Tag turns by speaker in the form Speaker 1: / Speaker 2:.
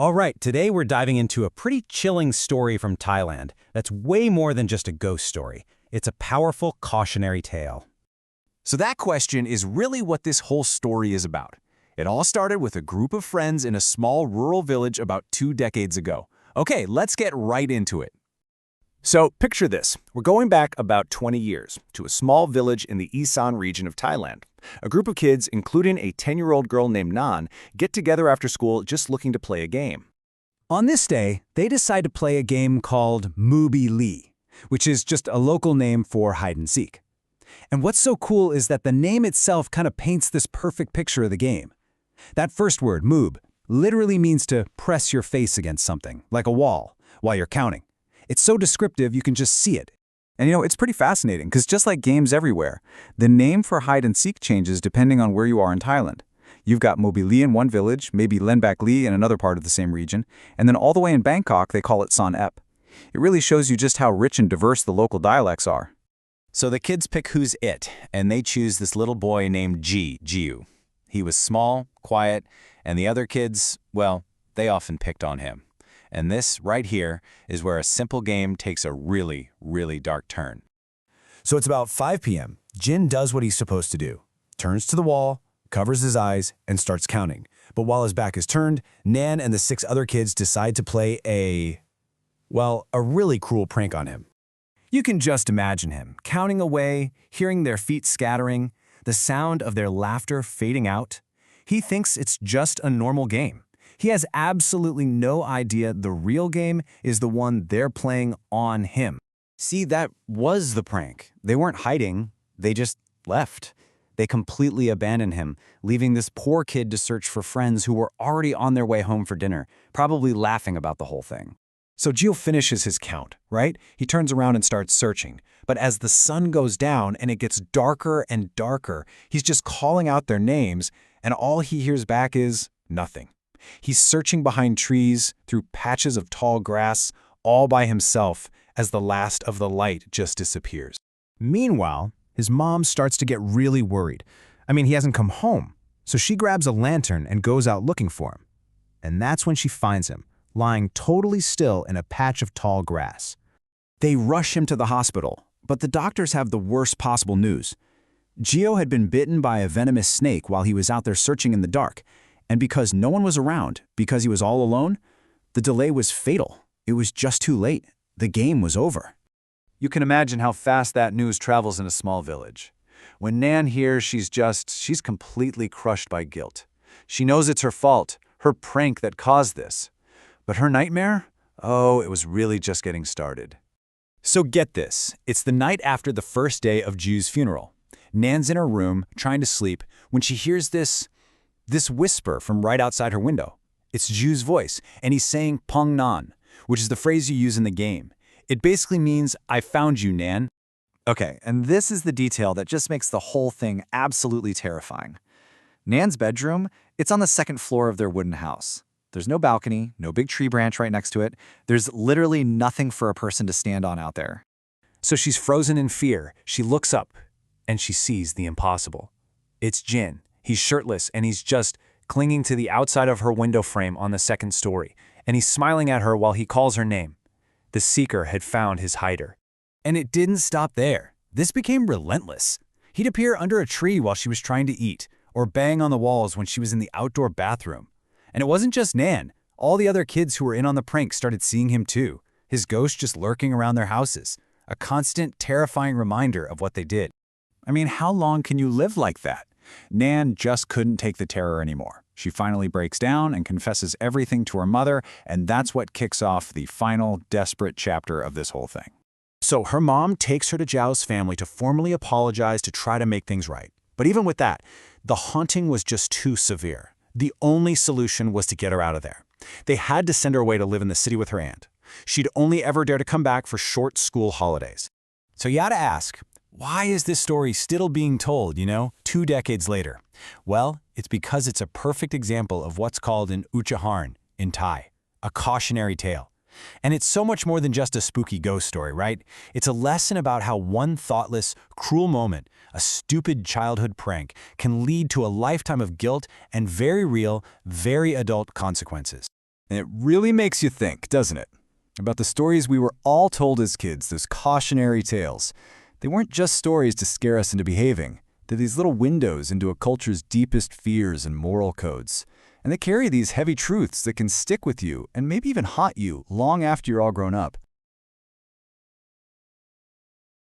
Speaker 1: All right, today we're diving into a pretty chilling story from Thailand that's way more than just a ghost story. It's a powerful cautionary tale.
Speaker 2: So that question is really what this whole story is about. It all started with a group of friends in a small rural village about 2 decades ago. Okay, let's get right into it. So picture this. We're going back about 20 years to a small village in the Isan region of Thailand. A group of kids, including a 10-year-old girl named Naan, get together after school just looking to play a game.
Speaker 1: On this day, they decide to play a game called Mobili, which is just a local name for hide and seek. And what's so cool is that the name itself kind of paints this perfect picture of the game. That first word, moob, literally means to press your face against something, like a wall, while you're counting. It's so descriptive you can just see it.
Speaker 3: And it's pretty fascinating because just like games everywhere, the name for hide and seek changes depending on where you are in Thailand. You've got Mobili in one village, maybe Lenbak Li in another part of the same region, and then all the way in Bangkok they call it Son Ep. It really shows you just how rich and diverse the local dialects are.
Speaker 2: So the kids pick who's it, and they choose this little boy named Jiu. He was small, quiet, and the other kids, well, they often picked on him. And this, right here, is where a simple game takes a really, really dark turn.
Speaker 4: So it's about 5 p.m. Jin does what he's supposed to do. Turns to the wall, covers his eyes, and starts counting. But while his back is turned, Nan and the 6 other kids decide to play a really cruel prank on him. You can just imagine him, counting away, hearing their feet scattering, the sound of their laughter fading out. He thinks it's just a normal game. He has absolutely no idea the real game is the one they're playing on him.
Speaker 3: See, that was the prank. They weren't hiding, they just left. They completely abandoned him, leaving this poor kid to search for friends who were already on their way home for dinner, probably laughing about the whole thing.
Speaker 4: So Gio finishes his count, right? He turns around and starts searching. But as the sun goes down and it gets darker and darker, he's just calling out their names, and all he hears back is nothing. He's searching behind trees, through patches of tall grass, all by himself, as the last of the light just disappears. Meanwhile, his mom starts to get really worried. He hasn't come home. So she grabs a lantern and goes out looking for him. And that's when she finds him, lying totally still in a patch of tall grass. They rush him to the hospital, but the doctors have the worst possible news. Gio had been bitten by a venomous snake while he was out there searching in the dark. And because no one was around, because he was all alone, the delay was fatal. It was just too late. The game was over.
Speaker 3: You can imagine how fast that news travels in a small village. When Nan hears, she's completely crushed by guilt. She knows it's her fault, her prank that caused this. But her nightmare? Oh, it was really just getting started.
Speaker 4: So get this, it's the night after the first day of Ju's funeral. Nan's in her room, trying to sleep, when she hears this whisper from right outside her window. It's Ju's voice, and he's saying Pong Nan, which is the phrase you use in the game. It basically means, I found you, Nan.
Speaker 3: Okay, and this is the detail that just makes the whole thing absolutely terrifying. Nan's bedroom, it's on the 2nd floor of their wooden house. There's no balcony, no big tree branch right next to it. There's literally nothing for a person to stand on out there.
Speaker 4: So she's frozen in fear. She looks up, and she sees the impossible. It's Jin. He's shirtless, and he's just clinging to the outside of her window frame on the 2nd story, and he's smiling at her while he calls her name. The seeker had found his hider. And it didn't stop there. This became relentless. He'd appear under a tree while she was trying to eat, or bang on the walls when she was in the outdoor bathroom. And it wasn't just Nan. All the other kids who were in on the prank started seeing him too, his ghost just lurking around their houses, a constant, terrifying reminder of what they did.
Speaker 3: How long can you live like that? Nan just couldn't take the terror anymore. She finally breaks down and confesses everything to her mother, and that's what kicks off the final, desperate chapter of this whole thing.
Speaker 4: So her mom takes her to Zhao's family to formally apologize to try to make things right. But even with that, the haunting was just too severe. The only solution was to get her out of there. They had to send her away to live in the city with her aunt. She'd only ever dare to come back for short school holidays. So you gotta ask, why is this story still being told, 2 decades later? Well, it's because it's a perfect example of what's called an uchaharn in Thai, a cautionary tale. And it's so much more than just a spooky ghost story, right? It's a lesson about how one thoughtless, cruel moment, a stupid childhood prank, can lead to a lifetime of guilt and very real, very adult consequences.
Speaker 3: And it really makes you think, doesn't it? About the stories we were all told as kids, those cautionary tales. They weren't just stories to scare us into behaving. They're these little windows into a culture's deepest fears and moral codes. And they carry these heavy truths that can stick with you and maybe even haunt you long after you're all grown up.